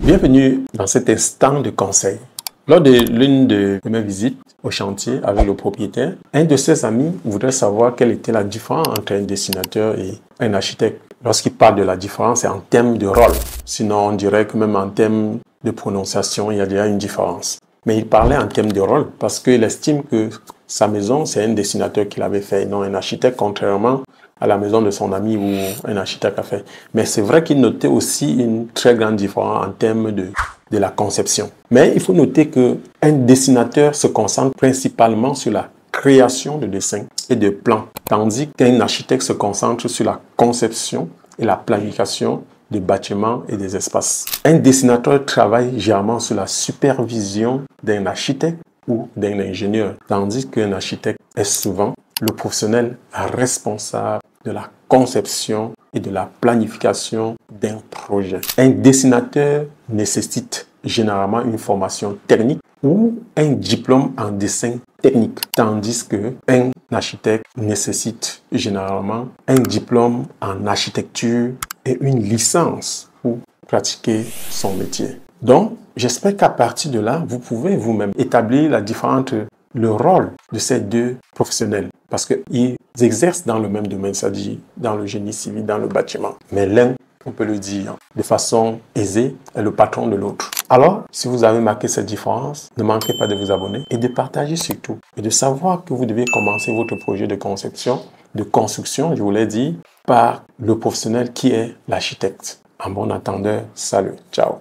Bienvenue dans cet instant de conseil. Lors de l'une de mes visites au chantier avec le propriétaire, un de ses amis voudrait savoir quelle était la différence entre un dessinateur et un architecte. Lorsqu'il parle de la différence, c'est en termes de rôle. Sinon, on dirait que même en termes de prononciation, il y a déjà une différence. Mais il parlait en termes de rôle parce qu'il estime que sa maison, c'est un dessinateur qui l'avait fait, non un architecte, contrairement à la maison de son ami où un architecte a fait. Mais c'est vrai qu'il notait aussi une très grande différence en termes de la conception. Mais il faut noter qu'un dessinateur se concentre principalement sur la création de dessins et de plans, tandis qu'un architecte se concentre sur la conception et la planification des bâtiments et des espaces. Un dessinateur travaille généralement sur la supervision d'un architecte ou d'un ingénieur, tandis qu'un architecte est souvent le professionnel responsable de la conception et de la planification d'un projet. Un dessinateur nécessite généralement une formation technique ou un diplôme en dessin technique, tandis qu'un architecte nécessite généralement un diplôme en architecture et une licence pour pratiquer son métier. Donc, j'espère qu'à partir de là, vous pouvez vous-même établir la différence entre le rôle de ces deux professionnels parce qu'ils exercent dans le même domaine, c'est-à-dire dans le génie civil, dans le bâtiment. Mais l'un, on peut le dire de façon aisée, est le patron de l'autre. Alors, si vous avez marqué cette différence, ne manquez pas de vous abonner et de partager surtout et de savoir que vous devez commencer votre projet de conception, de construction, je vous l'ai dit, par le professionnel qui est l'architecte. En bon entendeur, salut, ciao.